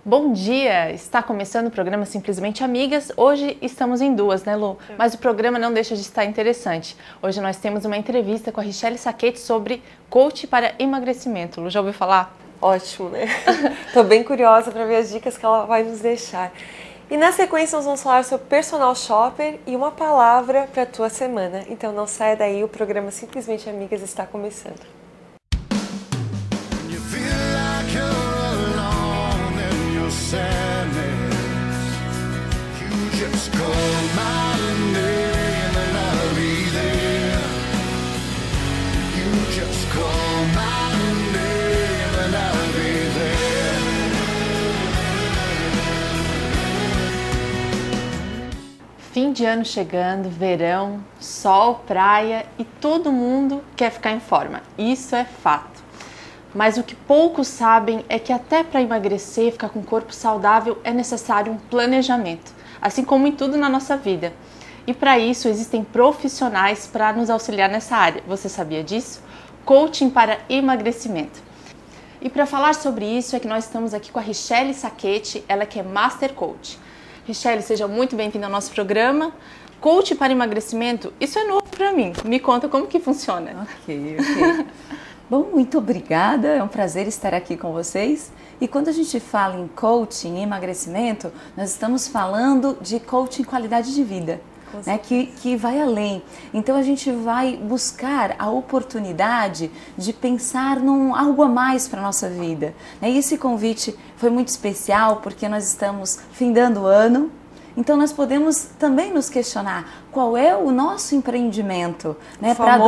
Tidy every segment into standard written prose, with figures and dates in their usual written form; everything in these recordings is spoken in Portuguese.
Bom dia! Está começando o programa Simplesmente Amigas. Hoje estamos em duas, né, Lu? Mas o programa não deixa de estar interessante. Hoje nós temos uma entrevista com a Richelle Sacchetti sobre coach para emagrecimento. Lu, já ouviu falar? Ótimo, né? Tô bem curiosa para ver as dicas que ela vai nos deixar. E na sequência nós vamos falar sobre personal shopper e uma palavra para a tua semana. Então não saia daí, o programa Simplesmente Amigas está começando. Fim de ano chegando, verão, sol, praia e todo mundo quer ficar em forma. Isso é fato. Mas o que poucos sabem é que até para emagrecer, ficar com um corpo saudável, é necessário um planejamento, assim como em tudo na nossa vida. E para isso existem profissionais para nos auxiliar nessa área. Você sabia disso? Coaching para emagrecimento. E para falar sobre isso é que nós estamos aqui com a Richelle Sacchetti, ela que é Master Coach. Richelle, seja muito bem-vinda ao nosso programa. Coach para emagrecimento, isso é novo para mim. Me conta como que funciona. Ok. Bom, muito obrigada. É um prazer estar aqui com vocês. E quando a gente fala em coaching, em emagrecimento, nós estamos falando de coaching qualidade de vida, né? Que vai além. Então a gente vai buscar a oportunidade de pensar num algo a mais para a nossa vida. E esse convite foi muito especial porque nós estamos findando o ano. Então nós podemos também nos questionar qual é o nosso empreendimento, né, para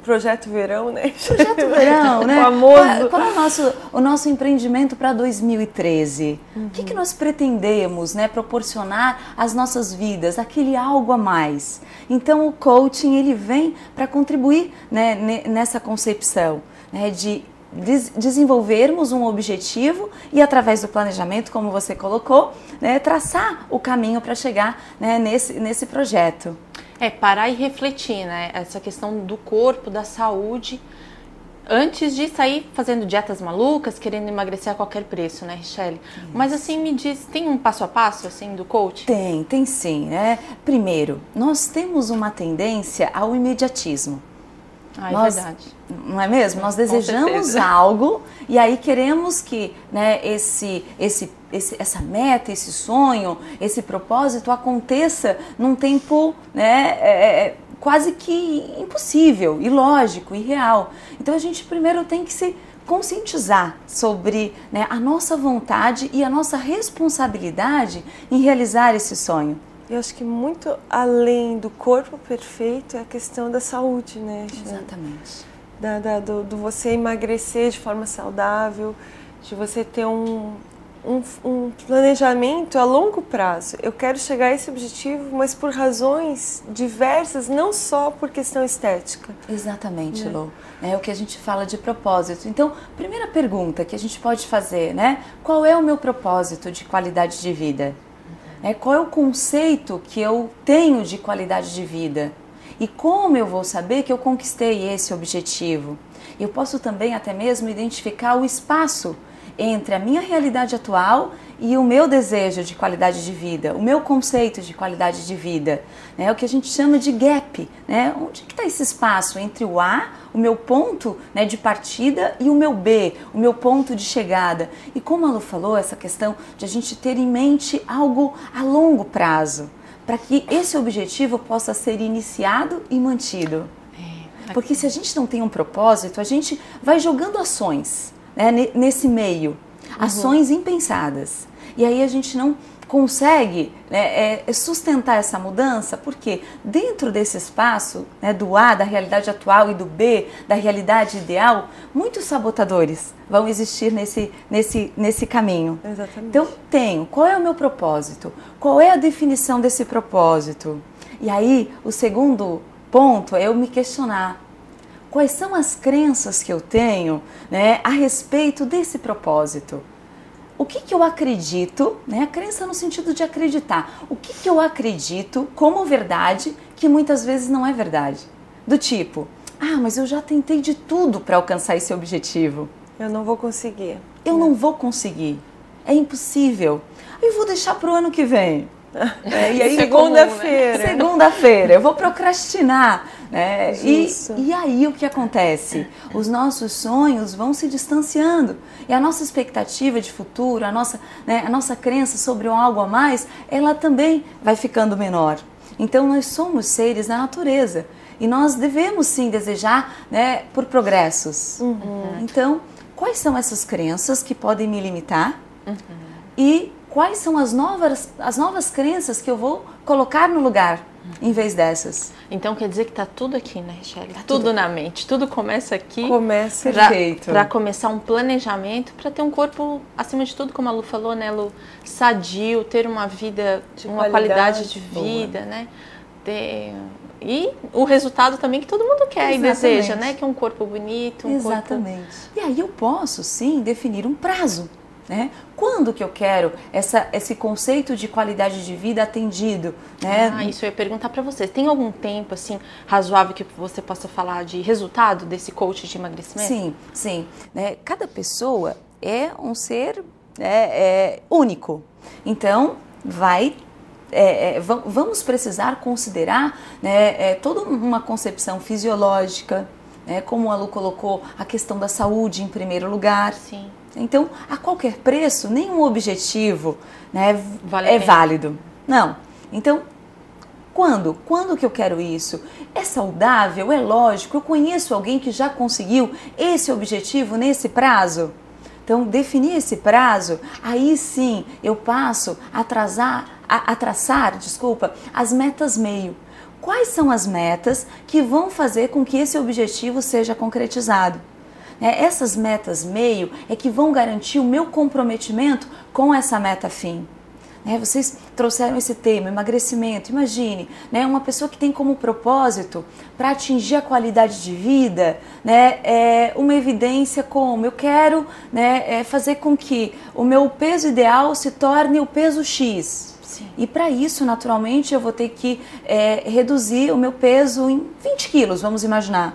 Projeto Verão, né? Projeto Verão, né? Famoso. Qual é o nosso empreendimento para 2013? O que nós pretendemos, né, proporcionar às nossas vidas, aquele algo a mais? Então o coaching ele vem para contribuir, né, nessa concepção, né, de desenvolvermos um objetivo e através do planejamento, como você colocou, né, traçar o caminho para chegar, né, nesse projeto. Parar e refletir, né, essa questão do corpo, da saúde, antes de sair fazendo dietas malucas, querendo emagrecer a qualquer preço, né, Richelle? Mas assim, me diz, tem um passo a passo, assim, do coach? Tem sim, né? Primeiro, nós temos uma tendência ao imediatismo. É verdade. Não é mesmo? Nós desejamos algo e aí queremos que, né, essa meta, esse sonho, esse propósito aconteça num tempo, né, quase que impossível, ilógico, irreal. Então a gente primeiro tem que se conscientizar sobre, né, a nossa vontade e a nossa responsabilidade em realizar esse sonho. Eu acho que muito além do corpo perfeito é a questão da saúde, né? Exatamente. Do você emagrecer de forma saudável, de você ter um planejamento a longo prazo. Eu quero chegar a esse objetivo, mas por razões diversas, não só por questão estética. Exatamente, Lu. É o que a gente fala de propósito. Então, primeira pergunta que a gente pode fazer, né? Qual é o meu propósito de qualidade de vida? Qual é o conceito que eu tenho de qualidade de vida? E como eu vou saber que eu conquistei esse objetivo? Eu posso também até mesmo identificar o espaço entre a minha realidade atual e o meu desejo de qualidade de vida, o meu conceito de qualidade de vida, né? O que a gente chama de gap, né? Onde que está esse espaço entre o A, o meu ponto, né, de partida, e o meu B, o meu ponto de chegada? E como a Lu falou, essa questão de a gente ter em mente algo a longo prazo, para que esse objetivo possa ser iniciado e mantido. Porque se a gente não tem um propósito, a gente vai jogando ações, né, nesse meio, ações impensadas. E aí a gente não consegue, né, sustentar essa mudança, porque dentro desse espaço, né, do A, da realidade atual, e do B, da realidade ideal, muitos sabotadores vão existir nesse caminho. Exatamente. Então, qual é o meu propósito? Qual é a definição desse propósito? E aí, o segundo ponto é eu me questionar. Quais são as crenças que eu tenho, né, a respeito desse propósito? O que eu acredito, né? A crença no sentido de acreditar. O que eu acredito como verdade que muitas vezes não é verdade? Do tipo, mas eu já tentei de tudo para alcançar esse objetivo. Eu não vou conseguir. Eu não vou conseguir. é impossível. Eu vou deixar para o ano que vem. E aí, segunda-feira. Segunda-feira, eu vou procrastinar. Né? E aí o que acontece? Os nossos sonhos vão se distanciando. E a nossa expectativa de futuro, a nossa crença sobre um algo a mais, ela também vai ficando menor. Então nós somos seres da natureza. E nós devemos sim desejar, né, por progressos. Então, quais são essas crenças que podem me limitar? E quais são as novas crenças que eu vou colocar no lugar em vez dessas? Então quer dizer que tá tudo aqui, né, Richelle? Tá tudo na mente, tudo começa aqui. Começa para começar um planejamento, para ter um corpo, acima de tudo, como a Lu falou, né, Lu, sadio, ter uma vida, uma qualidade de vida, né? E o resultado também que todo mundo quer. Exatamente. E deseja, né? Que é um corpo bonito, um Exatamente. corpo... E aí eu posso, sim, definir um prazo. Né? Quando que eu quero esse conceito de qualidade de vida atendido? Né? Isso eu ia perguntar para você. Tem algum tempo assim razoável que você possa falar de resultado desse coach de emagrecimento? Sim, sim. Né? Cada pessoa é um ser único. Então, vamos precisar considerar, né, toda uma concepção fisiológica, né, como a Lu colocou, a questão da saúde em primeiro lugar. Sim. Então, a qualquer preço, nenhum objetivo, né, é válido. Não. Então, quando que eu quero isso? É saudável? É lógico? Eu conheço alguém que já conseguiu esse objetivo nesse prazo? Então, definir esse prazo, aí sim eu passo a traçar as metas meio. Quais são as metas que vão fazer com que esse objetivo seja concretizado? Essas metas meio é que vão garantir o meu comprometimento com essa meta fim. Vocês trouxeram esse tema, emagrecimento. Imagine, uma pessoa que tem como propósito para atingir a qualidade de vida, uma evidência como eu quero fazer com que o meu peso ideal se torne o peso X. Sim. E para isso, naturalmente, eu vou ter que reduzir o meu peso em 20 quilos, vamos imaginar.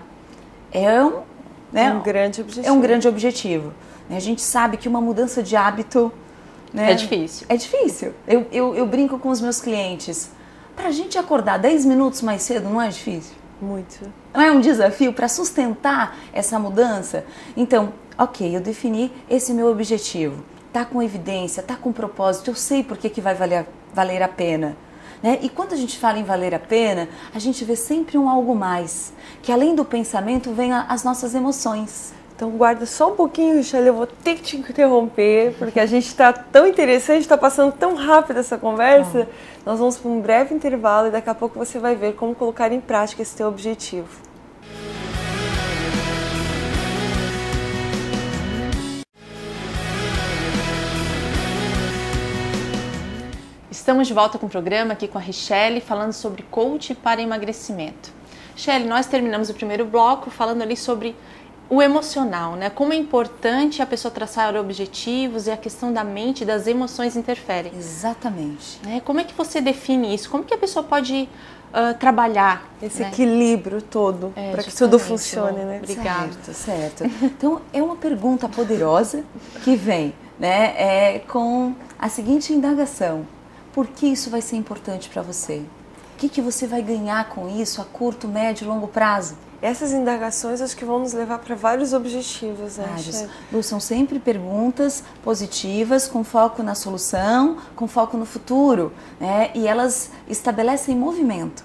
É um grande objetivo. É um grande objetivo. A gente sabe que uma mudança de hábito... É difícil. É difícil. Eu brinco com os meus clientes. Para a gente acordar 10 minutos mais cedo não é difícil? Muito. Não é um desafio para sustentar essa mudança? Então, ok, eu defini esse meu objetivo. Tá com evidência, tá com propósito, eu sei por que vai valer a pena. E quando a gente fala em valer a pena, a gente vê sempre um algo mais, que além do pensamento vem as nossas emoções. Então guarda só um pouquinho, Richelle, eu vou ter que te interromper, porque a gente está tão interessante, está passando tão rápido essa conversa. Nós vamos para um breve intervalo e daqui a pouco você vai ver como colocar em prática esse teu objetivo. Estamos de volta com o programa aqui com a Richelle, falando sobre coach para emagrecimento. Richelle, nós terminamos o primeiro bloco falando ali sobre o emocional, né? Como é importante a pessoa traçar objetivos e a questão da mente e das emoções interferem. Exatamente. Como é que você define isso? Como que a pessoa pode trabalhar esse equilíbrio todo para que tudo funcione, né? Obrigada. Certo. Então, é uma pergunta poderosa que vem, com a seguinte indagação. Por que isso vai ser importante para você? O que você vai ganhar com isso a curto, médio e longo prazo? Essas indagações acho que vão nos levar para vários objetivos, né? São sempre perguntas positivas, com foco na solução, com foco no futuro, e elas estabelecem movimento.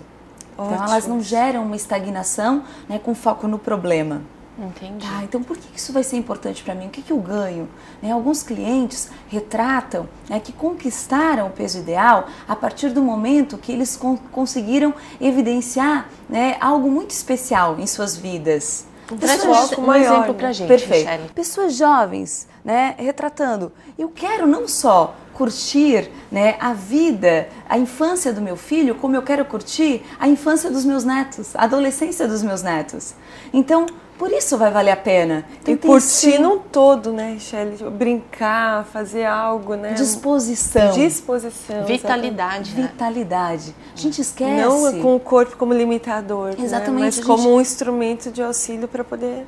Ótimo. Então elas não geram uma estagnação, com foco no problema. Entendi. Então por que isso vai ser importante para mim? O que eu ganho? Alguns clientes retratam que conquistaram o peso ideal a partir do momento que eles conseguiram evidenciar algo muito especial em suas vidas. Um exemplo pra gente. Perfeito. Richelle. Pessoas jovens, retratando. Eu quero não só curtir a vida, a infância do meu filho, como eu quero curtir a infância dos meus netos, a adolescência dos meus netos. Então, por isso vai valer a pena. Então, e curtir num todo, né, Richelle? Brincar, fazer algo, né? Disposição. Vitalidade. Né? Vitalidade. A gente esquece. Não com o corpo como limitador, exatamente, mas como um instrumento de auxílio para poder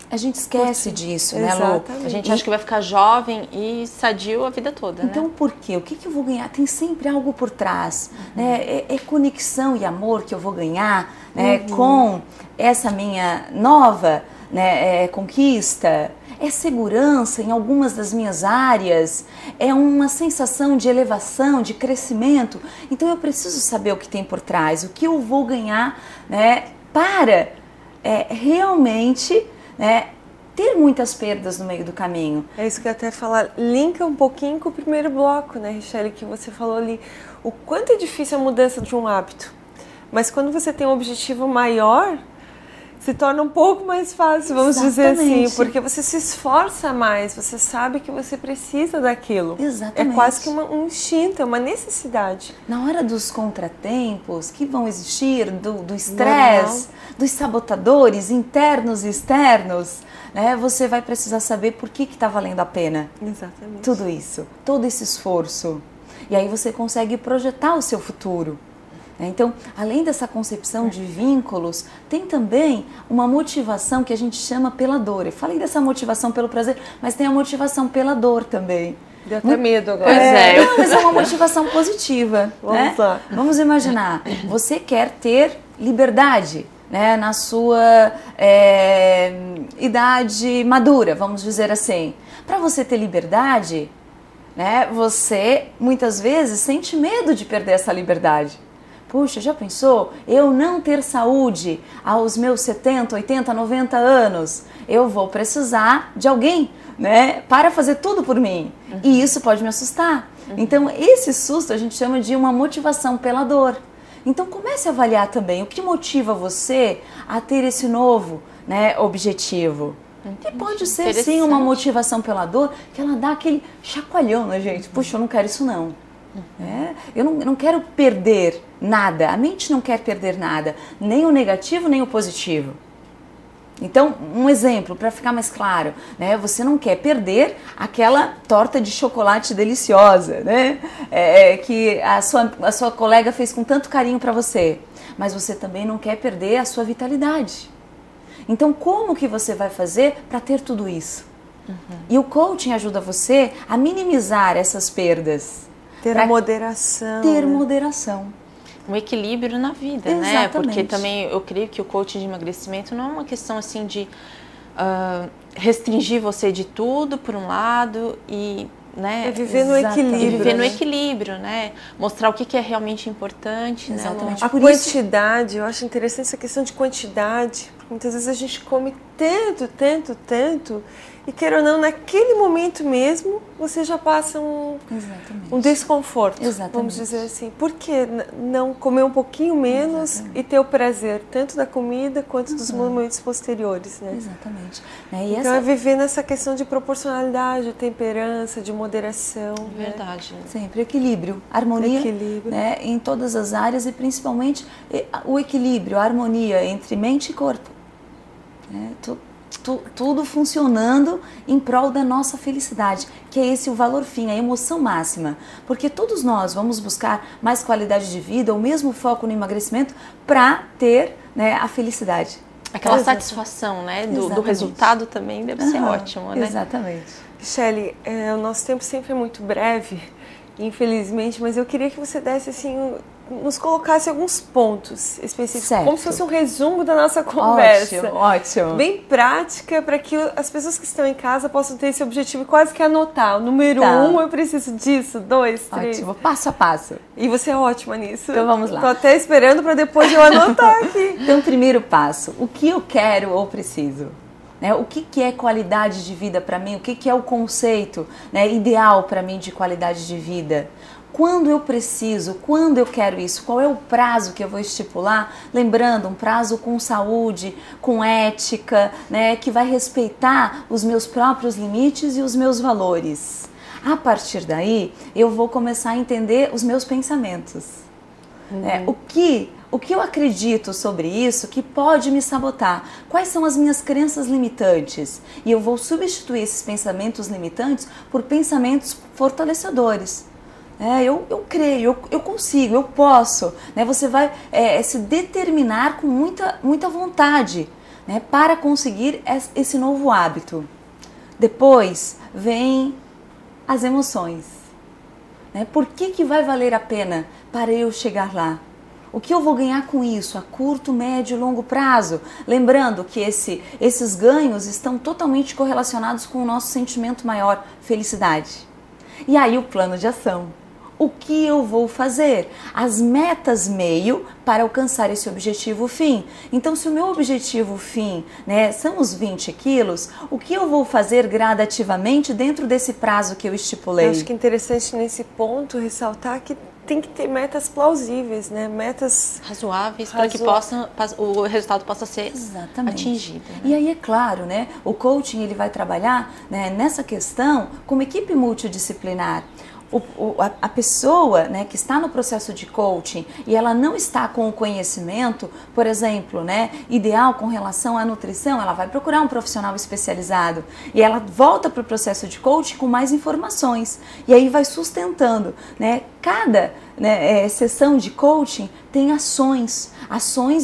A gente esquece disso, né, Lu? Exatamente. A gente acha que vai ficar jovem e sadio a vida toda, Então, né? por quê? O que eu vou ganhar? Tem sempre algo por trás, né? É conexão e amor que eu vou ganhar, né? Com essa minha nova, né, conquista. É segurança em algumas das minhas áreas, é uma sensação de elevação, de crescimento. Então eu preciso saber o que tem por trás, o que eu vou ganhar, né, para realmente, né, ter muitas perdas no meio do caminho. É isso que eu até falar, linka um pouquinho com o primeiro bloco, né, Richelle, que você falou ali, o quanto é difícil a mudança de um hábito. Mas quando você tem um objetivo maior, se torna um pouco mais fácil, vamos dizer assim, porque você se esforça mais, você sabe que você precisa daquilo. Exatamente. É quase que um instinto, é uma necessidade. Na hora dos contratempos que vão existir, do estresse, dos sabotadores internos e externos, né, você vai precisar saber por que está valendo a pena. Exatamente. Tudo isso, todo esse esforço. E aí você consegue projetar o seu futuro. Então, além dessa concepção de vínculos, tem também uma motivação que a gente chama pela dor. Eu falei dessa motivação pelo prazer, mas tem a motivação pela dor também. Deu até medo agora. Pois é. Não, mas é uma motivação positiva. Vamos lá. Vamos imaginar, você quer ter liberdade, né, na sua idade madura, vamos dizer assim. Para você ter liberdade, né, você muitas vezes sente medo de perder essa liberdade. Puxa, já pensou? Eu não ter saúde aos meus 70, 80, 90 anos. Eu vou precisar de alguém, né, para fazer tudo por mim. E isso pode me assustar. Então, esse susto a gente chama de uma motivação pela dor. Então, comece a avaliar também o que motiva você a ter esse novo, né, objetivo. E pode ser, sim, uma motivação pela dor, que ela dá aquele chacoalhão na gente. Puxa, eu não quero isso não. Eu não quero perder nada, a mente não quer perder nada, nem o negativo nem o positivo. Então, um exemplo para ficar mais claro, né? Você não quer perder aquela torta de chocolate deliciosa, né? Que a sua colega fez com tanto carinho para você, mas você também não quer perder a sua vitalidade. Então, como que você vai fazer para ter tudo isso? E o coaching ajuda você a minimizar essas perdas. Ter a moderação. Ter moderação. Um equilíbrio na vida, Exatamente. né? Porque também eu creio que o coaching de emagrecimento não é uma questão assim de restringir você de tudo por um lado e, né? É viver no equilíbrio. E viver no né? equilíbrio, né? Mostrar o que é realmente importante. Exatamente. Né? A quantidade, eu acho interessante essa questão de quantidade. Porque muitas vezes a gente come tanto, e queira ou não, naquele momento mesmo, você já passa um desconforto, vamos dizer assim. Por que não comer um pouquinho menos e ter o prazer, tanto da comida quanto dos momentos posteriores, né? Exatamente. Então é viver nessa questão de proporcionalidade, temperança, de moderação. Verdade. Né? Sempre equilíbrio, harmonia, né, em todas as áreas e principalmente o equilíbrio, a harmonia entre mente e corpo. Tudo funcionando em prol da nossa felicidade, que é esse o valor fim, a emoção máxima. Porque todos nós vamos buscar mais qualidade de vida, o mesmo foco no emagrecimento para ter, né, a felicidade. Aquela satisfação, né, do resultado também deve ser ótimo, né? Exatamente. Richelle, o nosso tempo sempre é muito breve, infelizmente, mas eu queria que você desse assim, nos colocasse alguns pontos específicos, certo. Como se fosse um resumo da nossa conversa. Ótimo. Bem prática, para que as pessoas que estão em casa possam ter esse objetivo e quase que anotar. O número 1, eu preciso disso, 2, 3. Ótimo, passo a passo. E você é ótima nisso. Então vamos lá. Tô até esperando para depois eu anotar aqui. Então, primeiro passo, o que eu quero ou preciso? Né? O que é qualidade de vida para mim? O que é o conceito, né, ideal para mim de qualidade de vida? Quando eu preciso, quando eu quero isso, qual é o prazo que eu vou estipular? Lembrando, um prazo com saúde, com ética, né, que vai respeitar os meus próprios limites e os meus valores. A partir daí, eu vou começar a entender os meus pensamentos. O que eu acredito sobre isso que pode me sabotar? Quais são as minhas crenças limitantes? E eu vou substituir esses pensamentos limitantes por pensamentos fortalecedores. Eu creio, eu consigo, eu posso. Né? Você vai se determinar com muita vontade. né, para conseguir esse novo hábito. Depois vem as emoções. Né? Por que vai valer a pena para eu chegar lá? O que eu vou ganhar com isso a curto, médio e longo prazo? Lembrando que esses ganhos estão totalmente correlacionados com o nosso sentimento maior, felicidade. E aí o plano de ação. O que eu vou fazer? As metas meio para alcançar esse objetivo fim. Então, se o meu objetivo fim, né, são os 20 quilos, o que eu vou fazer gradativamente dentro desse prazo que eu estipulei? Eu acho que é interessante nesse ponto ressaltar que tem que ter metas plausíveis, né? Metas razoáveis para que o resultado possa ser atingido. Né? E aí é claro, né? O coaching ele vai trabalhar, né, nessa questão como equipe multidisciplinar. A pessoa, né, que está no processo de coaching e ela não está com o conhecimento, por exemplo, né, ideal com relação à nutrição, ela vai procurar um profissional especializado e ela volta para o processo de coaching com mais informações e aí vai sustentando, né, cada, né, sessão de coaching tem ações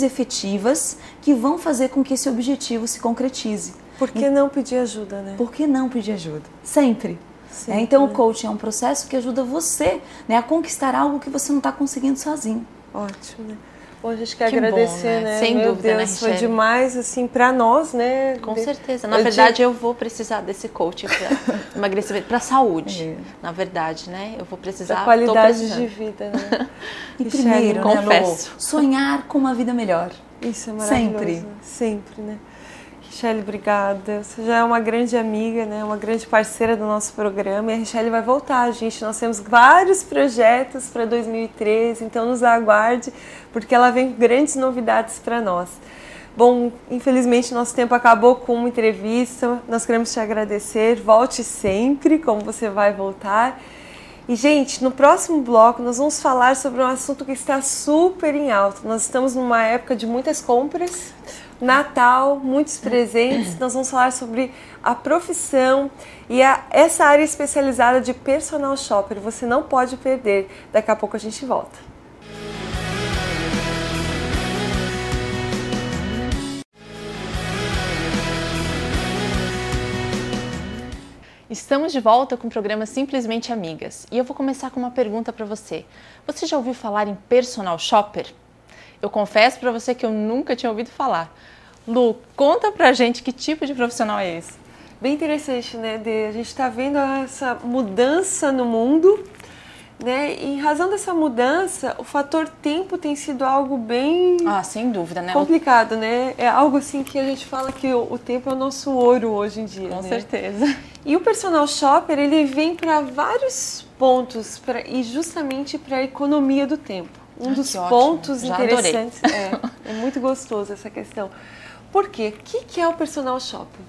efetivas que vão fazer com que esse objetivo se concretize. Por que não pedir ajuda, né? Por que não pedir ajuda? Sempre. Sim, então o coaching é um processo que ajuda você, né, a conquistar algo que você não está conseguindo sozinho. Ótimo, né? Bom, a gente quer agradecer, bom, né? Sem Meu dúvida, Deus, né, foi demais, assim, para nós, né? Com certeza. Na verdade, eu vou precisar desse coaching para emagrecimento, para saúde. Na verdade, né? Eu vou precisar. Pra qualidade de vida, né? E primeiro, né, confesso, sonhar com uma vida melhor. Isso é maravilhoso. Sempre, né? Richelle, obrigada. Você já é uma grande amiga, né? Uma grande parceira do nosso programa. E a Richelle vai voltar, gente. Nós temos vários projetos para 2013, então nos aguarde, porque ela vem com grandes novidades para nós. Bom, infelizmente nosso tempo acabou com uma entrevista. Nós queremos te agradecer. Volte sempre, como você vai voltar. E, gente, no próximo bloco nós vamos falar sobre um assunto que está super em alta. Nós estamos numa época de muitas compras, Natal, muitos presentes. Nós vamos falar sobre a profissão e essa área especializada de personal shopper. Você não pode perder. Daqui a pouco a gente volta. Estamos de volta com o programa Simplesmente Amigas e eu vou começar com uma pergunta para você. Você já ouviu falar em personal shopper? Eu confesso para você que eu nunca tinha ouvido falar. Lu, conta pra gente que tipo de profissional é esse? Bem interessante, né, Dê? A gente está vendo essa mudança no mundo, né? E em razão dessa mudança, o fator tempo tem sido algo bem... sem dúvida, né? Complicado, né? É algo assim que a gente fala que o tempo é o nosso ouro hoje em dia, Com né? certeza. E o personal shopper, ele vem para vários pontos e justamente para a economia do tempo. Um dos pontos interessantes. É muito gostoso essa questão. Por quê? O que é o personal shopper?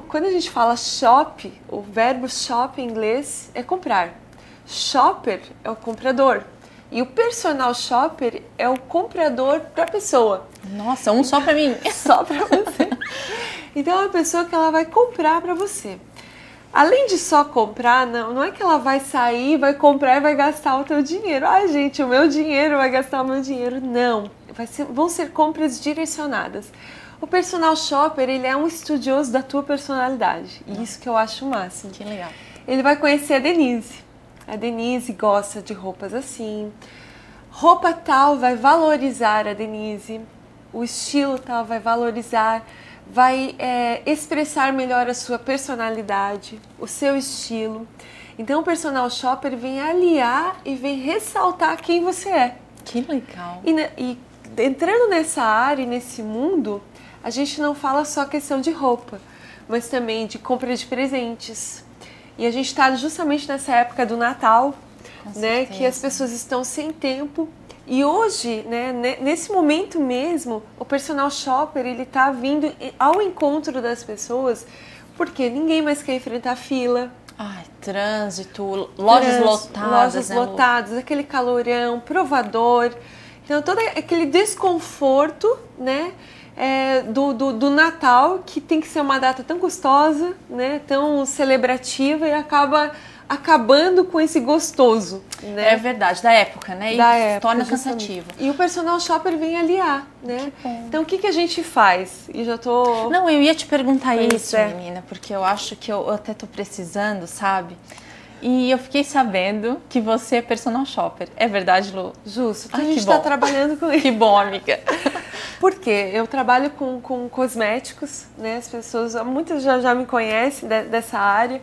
Quando a gente fala shop, o verbo shop em inglês é comprar. Shopper é o comprador. E o personal shopper é o comprador para a pessoa. Nossa, um só para mim. Só para você. Então é uma pessoa que ela vai comprar para você. Além de só comprar, não é que ela vai sair, vai comprar e vai gastar o teu dinheiro. Ai, gente, o meu dinheiro vai gastar o meu dinheiro. Não, vão ser compras direcionadas. O personal shopper, ele é um estudioso da tua personalidade. E isso que eu acho o máximo. Que legal. Ele vai conhecer a Denise. A Denise gosta de roupas assim. Roupa tal vai valorizar a Denise. O estilo tal vai valorizar, vai expressar melhor a sua personalidade, o seu estilo. Então o personal shopper vem aliar e vem ressaltar quem você é. Que legal. E entrando nessa área, nesse mundo, a gente não fala só questão de roupa, mas também de compra de presentes. E a gente está justamente nessa época do Natal, né, que as pessoas estão sem tempo. E hoje, né, nesse momento mesmo, o personal shopper ele está vindo ao encontro das pessoas, porque ninguém mais quer enfrentar fila. Ai, trânsito, lojas lotadas. Lojas lotadas, aquele calorão, provador. Então, todo aquele desconforto, né, do Natal, que tem que ser uma data tão gostosa, né, tão celebrativa, e acaba acabando com esse gostoso, né? É verdade, da época, né? Da E época, torna justamente. cansativo. E o personal shopper vem aliar, né? Então o que a gente faz? E já tô... Não, eu ia te perguntar Pois isso, é. menina, porque eu acho que eu até tô precisando, sabe? E eu fiquei sabendo que você é personal shopper. É verdade, Lu? Justo, Ai, a gente que está bom. trabalhando com isso. Que bom, amiga. Por quê? Eu trabalho com cosméticos, né? As pessoas, muitas já me conhecem dessa área.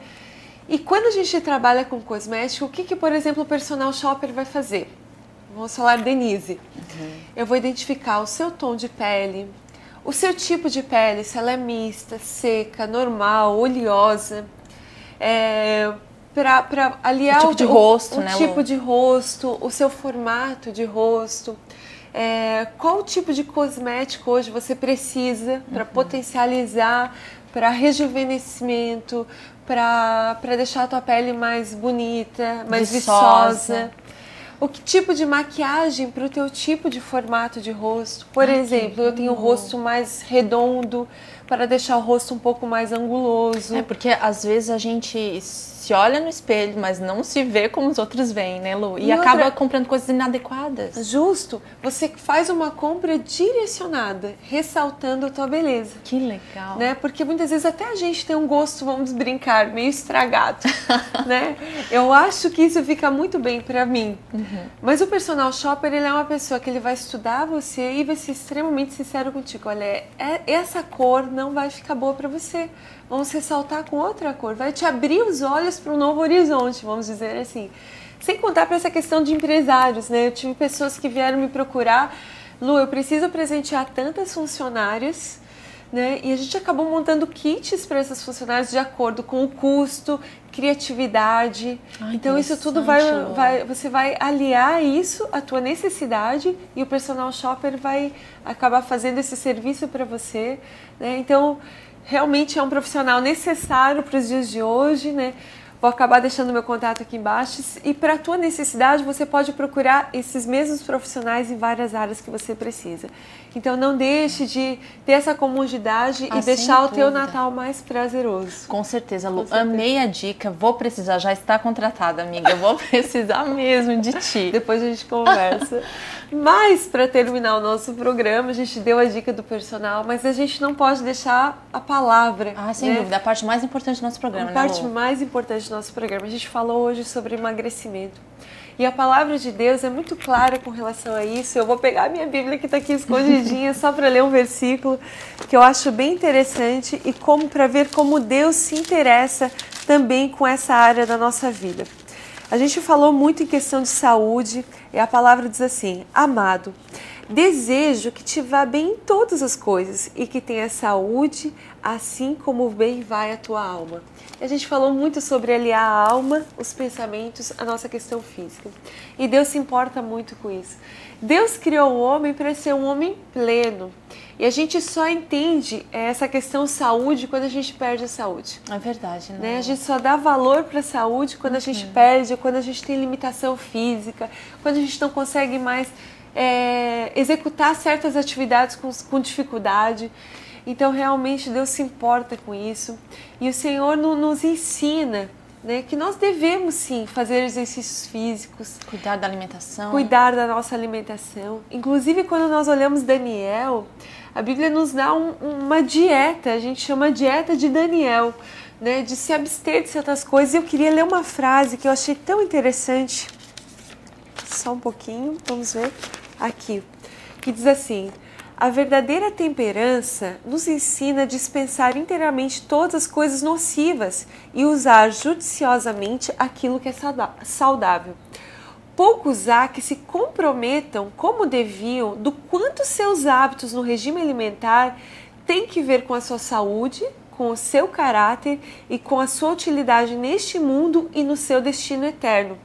E quando a gente trabalha com cosmético, o que por exemplo, o personal shopper vai fazer? Vamos falar Denise. Eu vou identificar o seu tom de pele, o seu tipo de pele, se ela é mista, seca, normal, oleosa, para aliar O tipo de rosto, o né, tipo Lu? de rosto, o seu formato de rosto. Qual tipo de cosmético hoje você precisa para potencializar, para rejuvenescimento, para deixar a tua pele mais bonita, mais viçosa. O que tipo de maquiagem para o teu tipo de formato de rosto? Por exemplo, eu tenho o rosto mais redondo, para deixar o rosto um pouco mais anguloso. É porque às vezes a gente se olha no espelho, mas não se vê como os outros veem, né, Lu? E acaba comprando coisas inadequadas. Justo. Você faz uma compra direcionada, ressaltando a tua beleza. Que legal. Né? Porque muitas vezes até a gente tem um gosto, vamos brincar, meio estragado, né? Eu acho que isso fica muito bem pra mim. Mas o personal shopper, ele é uma pessoa que ele vai estudar você e vai ser extremamente sincero contigo. Olha, essa cor não vai ficar boa pra você. Vamos ressaltar com outra cor. Vai te abrir os olhos para um novo horizonte, vamos dizer assim. Sem contar para essa questão de empresários, né? Eu tive pessoas que vieram me procurar. Lu, eu preciso presentear tantas funcionárias, né? E a gente acabou montando kits para essas funcionárias de acordo com o custo, criatividade. Então isso tudo você vai aliar isso à tua necessidade e o personal shopper vai acabar fazendo esse serviço para você, né? Então realmente é um profissional necessário para os dias de hoje, né? Vou acabar deixando meu contato aqui embaixo e para a tua necessidade você pode procurar esses mesmos profissionais em várias áreas que você precisa. Então não deixe de ter essa comodidade e deixar o teu Natal mais prazeroso. Com certeza, Lu. Amei a dica, vou precisar, já está contratada, amiga. Eu vou precisar mesmo de ti. Depois a gente conversa. Mas para terminar o nosso programa, a gente deu a dica do personal, mas a gente não pode deixar a palavra. Sem dúvida, a parte mais importante do nosso programa, né, Lu? A parte mais importante do nosso programa. A gente falou hoje sobre emagrecimento. E a palavra de Deus é muito clara com relação a isso. Eu vou pegar a minha Bíblia que está aqui escondidinha só para ler um versículo que eu acho bem interessante e para ver como Deus se interessa também com essa área da nossa vida. A gente falou muito em questão de saúde e a palavra diz assim: amado, desejo que te vá bem em todas as coisas e que tenha saúde, assim como bem vai a tua alma. E a gente falou muito sobre aliar a alma, os pensamentos, a nossa questão física. E Deus se importa muito com isso. Deus criou o homem para ser um homem pleno. E a gente só entende essa questão saúde quando a gente perde a saúde. É verdade, né? A gente só dá valor para a saúde quando a gente perde, quando a gente tem limitação física, quando a gente não consegue mais executar certas atividades com dificuldade. Então, realmente, Deus se importa com isso. E o Senhor nos ensina, né, que nós devemos, sim, fazer exercícios físicos. Cuidar da alimentação. Cuidar da nossa alimentação. Inclusive, quando nós olhamos Daniel, a Bíblia nos dá uma dieta, a gente chama dieta de Daniel, né, de se abster de certas coisas. E eu queria ler uma frase que eu achei tão interessante. Só um pouquinho, vamos ver. Aqui, que diz assim: a verdadeira temperança nos ensina a dispensar inteiramente todas as coisas nocivas e usar judiciosamente aquilo que é saudável. Poucos há que se comprometam como deviam do quanto seus hábitos no regime alimentar têm que ver com a sua saúde, com o seu caráter e com a sua utilidade neste mundo e no seu destino eterno.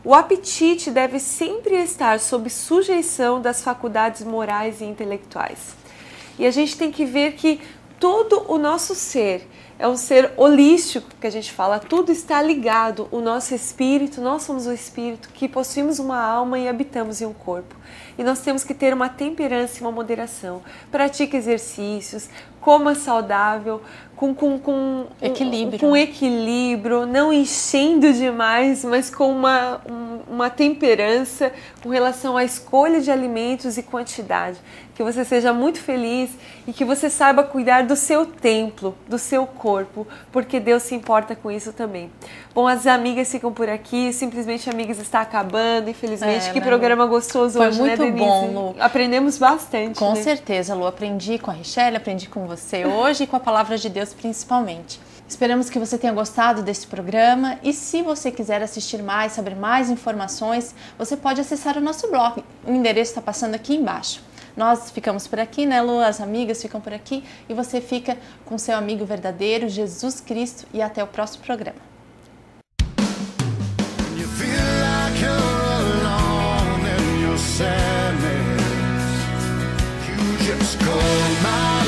O apetite deve sempre estar sob sujeição das faculdades morais e intelectuais. E a gente tem que ver que todo o nosso ser é um ser holístico, que a gente fala, tudo está ligado. O nosso espírito, nós somos o espírito que possuímos uma alma e habitamos em um corpo. E nós temos que ter uma temperança e uma moderação. Pratique exercícios, coma saudável, com equilíbrio, não enchendo demais, mas com uma temperança com relação à escolha de alimentos e quantidade. Que você seja muito feliz e que você saiba cuidar do seu templo, do seu corpo, porque Deus se importa com isso também. Bom, as amigas ficam por aqui, Simplesmente Amigas está acabando, infelizmente. Que programa gostoso foi hoje, muito né, Denise? bom, Lu. Aprendemos bastante. Com certeza, Lu. Aprendi com a Richelle, aprendi com você hoje e com a Palavra de Deus principalmente. Esperamos que você tenha gostado desse programa e se você quiser assistir mais, saber mais informações, você pode acessar o nosso blog. O endereço está passando aqui embaixo. Nós ficamos por aqui, né, Lu? As amigas ficam por aqui e você fica com seu amigo verdadeiro, Jesus Cristo, e até o próximo programa. Sadness, you just call my